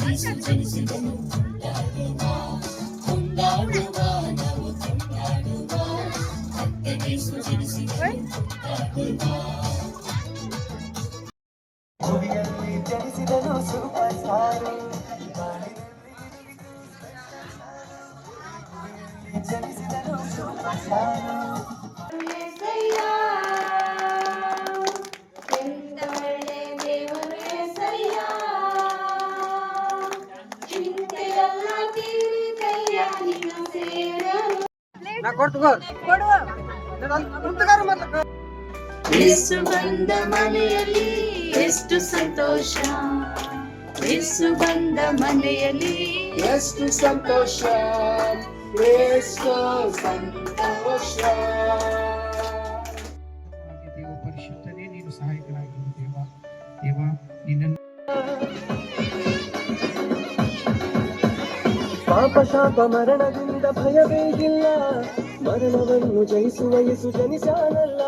ಯೇಸು ಜನಿಸಿದನು ಕೊಂಡಾಡುವ ನಾವು ಕೊಂಡಾಡುವ ಯೇಸು ಜನಿಸಿದನು ಭೂಮಿಯಲ್ಲಿ ಜನಿಸಿದನು super star ಜನಿಸಿದನು super star ಯೇಸು ಬಂದ ಮನೆಯಲ್ಲಿ ಎಷ್ಟು ಸಂತೋಷ ಯೇಸು ಬಂದ ಮನೆಯಲ್ಲಿ ಎಷ್ಟು ಸಂತೋಷ ಎಷ್ಟು ಸಂತೋಷ ದೇವ ಪರಿಶುದ್ಧನೇ ನೀನು ಸಹಾಯಕನಾಗಿರು ದೇವ ದೇವ ನಿನ್ನನ್ನು ಪಾಪ ಶಾಪ ಮರಣದಿಂದ ಭಯವೇ ಇಲ್ಲ ಮರಣವನ್ನು ಜಯಿಸುವ ಯೇಸು ಜನಿಸಾನಲ್ಲ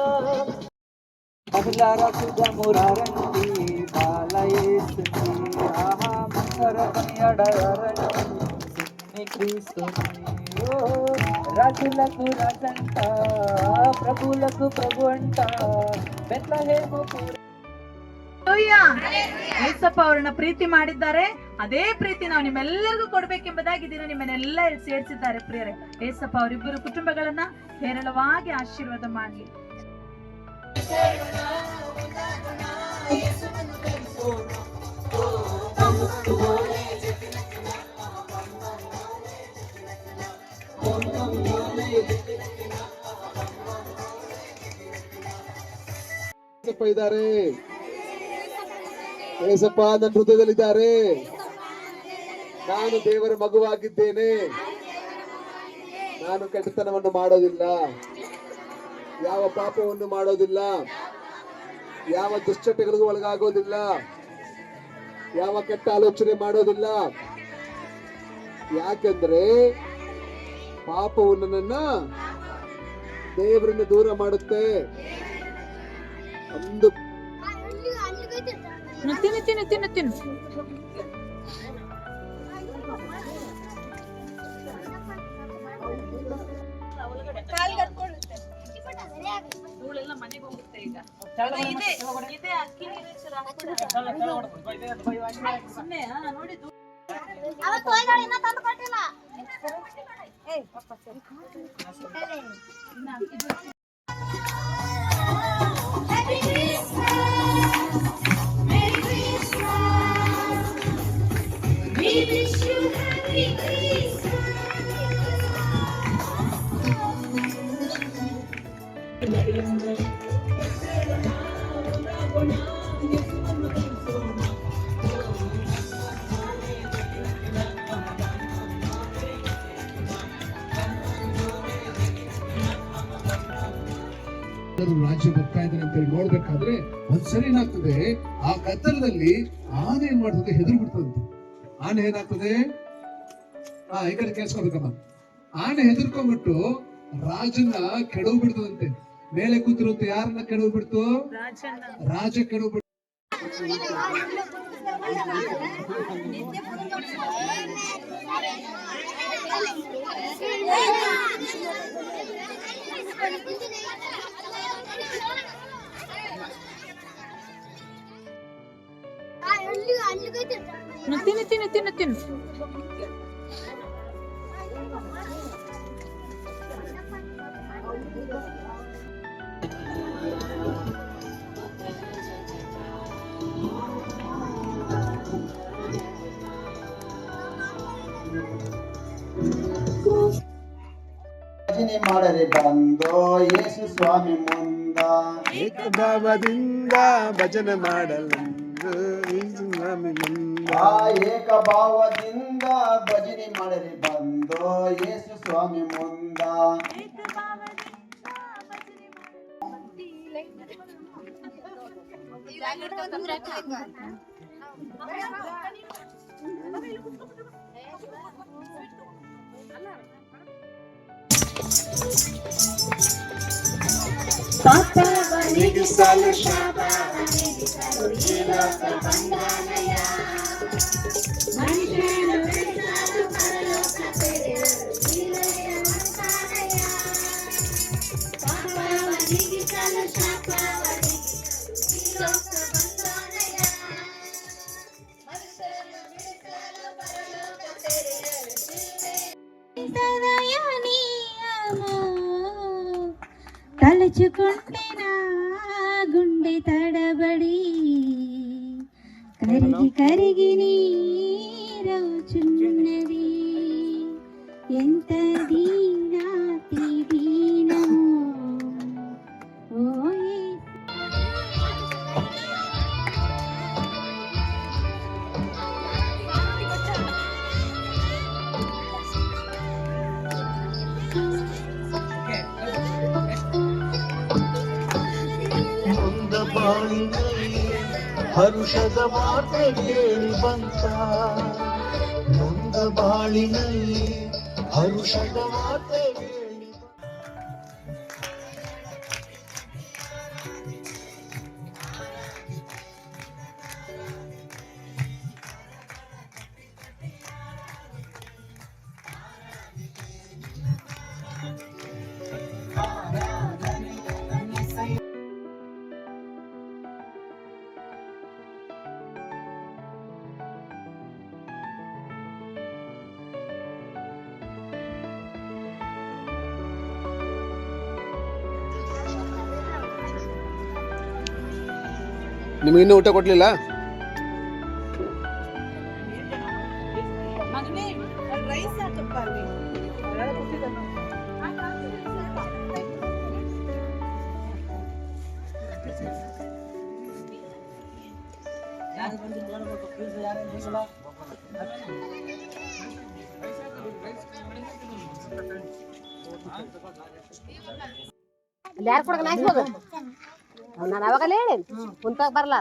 ಅಗಲಾರ ಸುಧ ಮುರಾರಂತಿ ಬಾಲಯೇಸುನಿ ಆಹಾ ಮಂಗರ ಕನ್ಯಡರನಿ క్రీస్తుని రాజులకు రాజంట ప్రభులకు ప్రభు అంట ಬೆತ್ಲೆಹೇಮು ಏಸಪ್ಪ ಅವರನ್ನ ಪ್ರೀತಿ ಮಾಡಿದ್ದಾರೆ. ಅದೇ ಪ್ರೀತಿ ನಾವು ನಿಮ್ಮೆಲ್ಲರಿಗೂ ಕೊಡ್ಬೇಕೆಂಬುದಾಗಿ ದಿನ ನಿಮ್ಮನ್ನೆಲ್ಲ ಸೇರಿಸಿದ್ದಾರೆ ಪ್ರಿಯರೇ. ಏಸಪ್ಪ ಅವರಿಬ್ಬರು ಕುಟುಂಬಗಳನ್ನ ಹೇರಳವಾಗಿ ಆಶೀರ್ವಾದ ಮಾಡಲಿ. ಇದ್ದಾರೆ ಏಸಪ್ಪ ನನ್ನ ಹೃದಯದಲ್ಲಿದ್ದಾರೆ. ನಾನು ದೇವರ ಮಗುವಾಗಿದ್ದೇನೆ. ನಾನು ಕೆಟ್ಟತನವನ್ನು ಮಾಡೋದಿಲ್ಲ, ಯಾವ ಪಾಪವನ್ನು ಮಾಡೋದಿಲ್ಲ, ಯಾವ ದುಶ್ಚಟಗಳಿಗೂ ಒಳಗಾಗೋದಿಲ್ಲ, ಯಾವ ಕೆಟ್ಟ ಆಲೋಚನೆ ಮಾಡೋದಿಲ್ಲ. ಯಾಕೆಂದ್ರೆ ಪಾಪವು ನನ್ನನ್ನ ದೇವರಿಂದ ದೂರ ಮಾಡುತ್ತೆ. ಒಂದು ತಿನ್ನು ತಿನ್ನು ತಿನ್ನು ತಿನ್ನು ಮನೆಗೆ ಹೋಗುತ್ತೆ. ಈಗ ಇದೆ ಅಕ್ಕಿ ನೋಡಿ ರಾಜ್ಯ ಬರ್ತಾ ಇದ್ದಾರೆ ಅಂತ ಹೇಳಿ ನೋಡ್ಬೇಕಾದ್ರೆ ಒಂದ್ಸರಿ ಏನಾಗ್ತದೆ, ಆ ಕತ್ತಲದಲ್ಲಿ ಆನೆ ಏನ್ ಮಾಡ್ತದೆ, ಹೆದರು ಬಿಡ್ತದಂತೆ. ಆನೆ ಏನಾಗ್ತದೆ, ಈ ಕಡೆ ಕೇಳಿಸ್ಕೊಬೇಕಮ್ಮ. ಆನೆ ಹೆದರ್ಕೊಂಡ್ಬಿಟ್ಟು ರಾಜನ ಕೆಡವು ಬಿಡ್ತದಂತೆ. ಮೇಲೆ ಕೂತಿರುತ್ತೆ, ಯಾರನ್ನ ಕೆಡವು ಬಿಡ್ತು? ರಾಜ ಕೆಡವು ಬಿಡ್ತು. ತಿನ್ನು ತಿನ್ನು ತಿನ್ನು ತಿನ್ನು ಭಜನೆ ಮಾಡರೆ ಬಂದೋ ಯೇಸು ಸ್ವಾಮಿ ಮುಂದ, ಏಕಭಾವದಿಂದ ಭಜನೆ ಮಾಡಲೆಂದು ಯೇಸು ಸ್ವಾಮಿ ಮುಂದ. ಏಕಭಾವದಿಂದ ಭಜನೆ ಮಾಡರೆ ಬಂದೋ ಯೇಸು ಸ್ವಾಮಿ ಮುಂದ. ಪಾಪವನಿಗಿಸಲು ಶಾಪವನಿಗಿಸಲು ಈ ಲೋಕ ಬಂಧನಯ ಮನುಷ್ಯನ ಬೆಳೆಸಲು ಪರಲೋಕ ತೆರೆಯಲು ಶಿಲುಬೆಯ ಮಂತಾನಯ್ಯ. ಪಾಪವ ನೀಗಿಸಲು ಶಾಪವ ನೀಗಿಸಲು ಈ ಲೋಕ ಬಂದೋನಯ್ಯ. ಮನುಷ್ಯನ ಬೆಳೆಸಲು ಪರಲೋಕ ತೆರೆಯಲು ಶಿಲುಬೆಯ తలుచుకుంటేనా గుండె తడబడి కరిగి కరిగి నీరవుచున్నది. ఎంత దీనాతి దీనము ఓ ಹರುಷದ ವಾರ್ತೆ ಕೇಳಿ ಬಂತ, ನೊಂದ ಬಾಳಿನಲ್ಲಿ ಹರುಷದ ವಾರ್ತೆ ಕೇಳಿ ನಿಮಗೆ ಇನ್ನೂ ಊಟ ಕೊಡ್ಲಿಲ್ಲ? ಯಾರು ಕೊಡಕ ಹಾಕ್ಬೋದು ನಾನು ಅವಾಗಲೇ ಹೇಳೇನಿ ಕುಂತಾಗ ಬರಲ್ಲ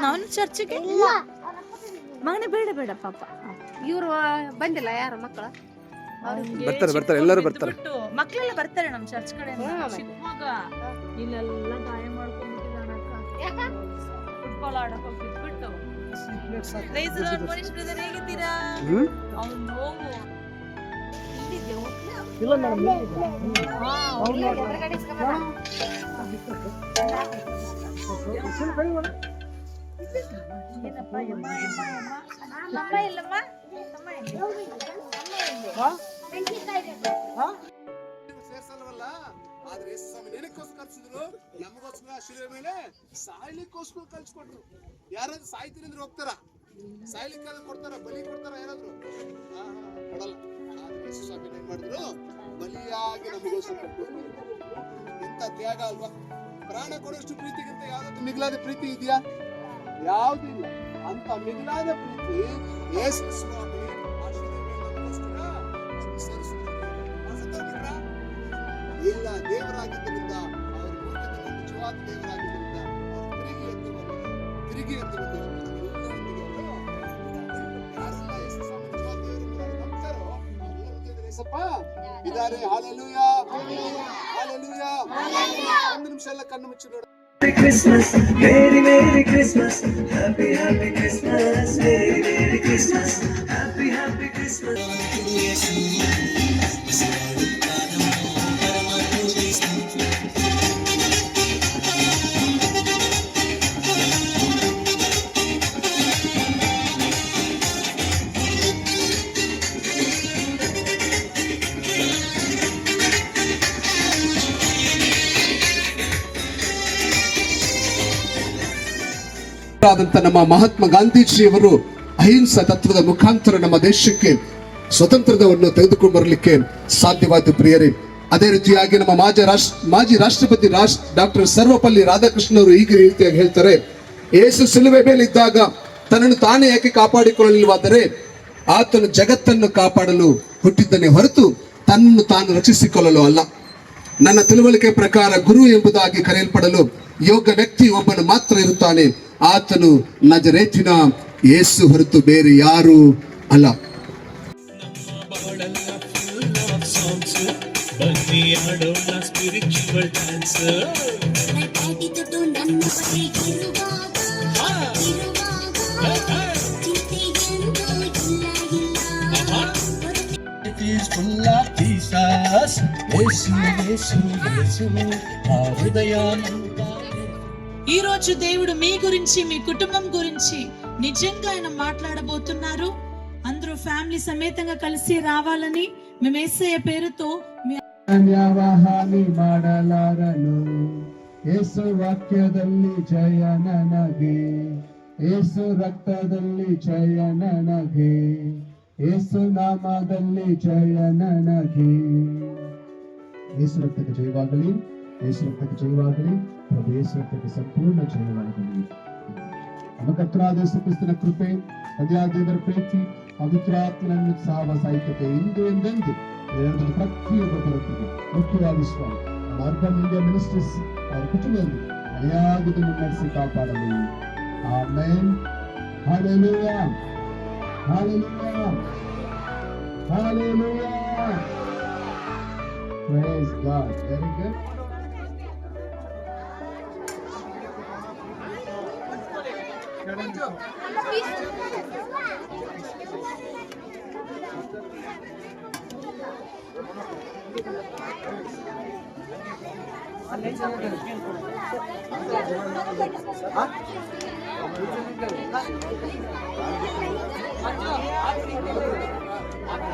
ಅವನು ಚರ್ಚಿಗೆ ಮಗನೇ ಬೇಡ ಬೇಡ ಪಾಪ. ಇವ್ರು ಬಂದಿಲ್ಲ ಯಾರು ಮಕ್ಕಳು ಬರ್ತಾರೆ ಎಲ್ಲರೂ ಬರ್ತಾರೆ. ಮಕ್ಕಳೆಲ್ಲ ಬರ್ತಾರೆ ನಮ್ ಚರ್ಚ್ ಕಡೆ. ಚಿಕ್ಕ ಮಗ ಇಲ್ಲೆಲ್ಲ ಗಾಯ ಮಾಡ್ಕೊಂಡ್ಬಿಟ್ಟಿದ್ದಾನಕ್ಕ. ಫುಟ್ಬಾಲ್ ಆಡಕ್ ಹೋಗ್ಬಿಟ್ಟು ಮನೀಶ್ ಬ್ರದರ್ ಹೇಗಿದ್ದೀರಾ? ಅವ್ನು ನೋವು ಸೇರ್ಸಲ್ವಲ್ಲ, ಆದ್ರೆ ಸ್ವಾಮಿ ಏನಕ್ಕೋಸ್ಕರ ಕಲ್ಸಿದ್ರು? ನಮಗೋಸ್ಕರ ಶಿಲುಬೆ ಮೇಲೆ ಸಾಯ್ಲಿಕ್ಕೋಸ್ಕರ ಕಲ್ಸ್ಕೊಟ್ರು. ಯಾರಾದ್ರೂ ಸಾಯ್ತೀನಿ ಅಂದ್ರೆ ಹೋಗ್ತಾರ? ಸಾಯ್ಲಿಕ್ಕಾದ್ರೆ ಕೊಡ್ತಾರ? ಬಲಿ ಕೊಡ್ತಾರ ಯಾರಾದ್ರು? ಕೊಡಲ್ಲ. ಆದ್ರೆ ಸ್ವಾಮಿ ಏನ್ ಮಾಡಿದ್ರು? ಬಲಿಯಾಗಿ ನಮಗೋಸ್ಕರ ಕೊಟ್ಟರು. ಇಂಥ ತ್ಯಾಗ ಅಲ್ವಾ? ಪ್ರಾಣ ಕೊಡೋಷ್ಟು ಪ್ರೀತಿಗಿಂತ ಯಾವ್ದಾದ್ರು ಮಿಗಿಲಾದ ಪ್ರೀತಿ ಇದೆಯಾ? ಯಾವ್ದು ಇಲ್ಲ. ಅಂತ ಮಿಗಿಲಾದ ಪ್ರೀತಿ ಯೇಸು ಸ್ವಾಮಿ ಆ ಶಿಲುಬೆ ಮೇಲೆ ನಮಗೋಸ್ಕರ ಇಲ್ಲ. ದೇವರಾಗಿದ್ದರಿಂದ ಅವರು ಮೂಲಕದಲ್ಲಿ ನಿಜವಾದ ದೇವರಾಗಿದ್ದರಿಂದ ಅವರು ತಿರುಗಿ ಎದ್ದು ಯಾರೆಲ್ಲ ಯೇಸು ಸ್ವಾಮಿ ನಿಜವಾದ ದೇವರು ನಂಬ್ತಾರೋ ಅವರೆಲ್ಲ ಹೃದಯದಲ್ಲಿ ಯೇಸಪ್ಪ ಇದ್ದಾರೆ. Hallelujah, hallelujah. ಒಂದು ನಿಮಿಷ ಎಲ್ಲ ಕಣ್ಣು ಮುಚ್ಚಿ ನೋಡ. Christmas, Merry Merry Christmas, Happy Happy Christmas, Merry Merry Christmas, Happy Happy Christmas. ನಮ್ಮ ಮಹಾತ್ಮ ಗಾಂಧೀಜಿಯವರು ಅಹಿಂಸಾ ತತ್ವದ ಮುಖಾಂತರ ನಮ್ಮ ದೇಶಕ್ಕೆ ಸ್ವತಂತ್ರವನ್ನು ತೆಗೆದುಕೊಂಡು ಬರಲಿಕ್ಕೆ ಸಾಧ್ಯವಾದ ಪ್ರಿಯರೇ. ಅದೇ ರೀತಿಯಾಗಿ ನಮ್ಮ ಮಾಜಿ ರಾಷ್ಟ್ರಪತಿ ಡಾಕ್ಟರ್ ಸರ್ವಪಲ್ಲಿ ರಾಧಾಕೃಷ್ಣ ಅವರು ಈಗ ರೀತಿಯಾಗಿ ಹೇಳ್ತಾರೆ, ಯೇಸು ಸಿಲುಬೆ ಮೇಲೆ ಇದ್ದಾಗ ತನ್ನನ್ನು ತಾನೇ ಯಾಕೆ ಕಾಪಾಡಿಕೊಳ್ಳಲಿಲ್ಲವಾದರೆ ಆತನು ಜಗತ್ತನ್ನು ಕಾಪಾಡಲು ಹುಟ್ಟಿದ್ದನೇ ಹೊರತು ತನ್ನನ್ನು ತಾನು ರಕ್ಷಿಸಿಕೊಳ್ಳಲು ಅಲ್ಲ. ನನ್ನ ತಿಳುವಳಿಕೆ ಪ್ರಕಾರ ಗುರು ಎಂಬುದಾಗಿ ಕರೆಯಲ್ಪಡಲು ಯೋಗ್ಯ ವ್ಯಕ್ತಿ ಒಬ್ಬನು ಮಾತ್ರ ಇರುತ್ತಾನೆ. ಆತನು ನಜರೇತಿನ ಯೇಸು ಹೊರತು ಬೇರೆ ಯಾರೂ ಅಲ್ಲ. ಬನ್ನಿ ಆಡೋಣ ಸ್ಪಿರಿಚುವಲ್ ಡ್ಯಾನ್ಸ್. యేసు యేసు యేసు నా హృదయానంద. ఈ రోజు దేవుడు మీ గురించి, మీ కుటుంబం గురించి నిజంగా ఆయన మాట్లాడబోతున్నారు. అందరూ ఫ్యామిలీ సమేతంగా కలిసి రావాలని మేము యేసయ్య పేరుతో ನ್ಯಾಯಹಾನಿ ಮಾಡಲಾರನು ಯೇಸು ವಾಕ್ಯದಲ್ಲಿ ಜಯ ನನಗೆ, ಯೇಸು ರಕ್ತದಲ್ಲಿ ಜಯ ನನಗೆ, ಯೇಸು ನಾಮದಲ್ಲಿ ಜಯ ನನಗೆ. ಯೇಸು ರಕ್ತಕ್ಕೆ ಜಯವಾಗಲಿ, ಯೇಸು ರಕ್ತಕ್ಕೆ ಜಯವಾಗಲಿ, ಪ್ರಭು ಯೇಸು ರಕ್ತಕ್ಕೆ ಸಂಪೂರ್ಣ ಜಯವಾಗಲಿ. ನಮ್ಮ ಕರ್ತನಾದ ಯೇಸು ಕ್ರಿಸ್ತನ ಕೃಪೆ, ತಂದೆಯಾದ ದೇವರ ಪ್ರೀತಿ, ಪವಿತ್ರಾತ್ಮನ ಸಹವಾಸೈಕ್ಯತೆ ಇಂದು ಎಂದೆಂದು ಪ್ರತಿಯೊಬ್ಬ ಬರುತ್ತದೆ. ಮುಖ್ಯವಾಗಿ ಸ್ವಾಮಿ ನಮ್ಮ ಅರ್ಬನ್ ಇಂಡಿಯಾ ಮಿನಿಸ್ಟ್ರೀಸ್ ಅವರ ಕುಟುಂಬದಲ್ಲಿ ಅಳಿಯಾಗದು ಮುನ್ನಡೆಸಿ ಕಾಪಾಡಲಿ. Amen. Hallelujah, hallelujah, hallelujah. Praise God. Very good.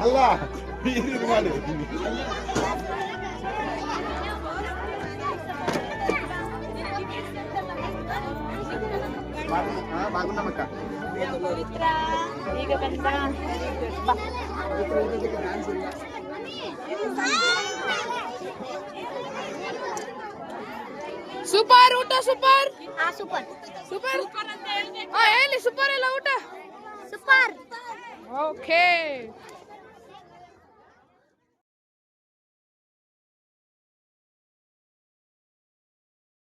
ಅಲ್ಲ ಇದು ಮಾಡಿ ಬಾಗುಂಡಮ್ಮಕ್ಕ ಈಗ ಬಂದ ಸೂಪರ್ ಊಟ, ಸೂಪರ್ ಸೂಪರ್ ಸೂಪರ್ ಹೇಳಿ ಸೂಪರ್ ಎಲ್ಲ ಊಟ ಸೂಪರ್. ಓಕೆ.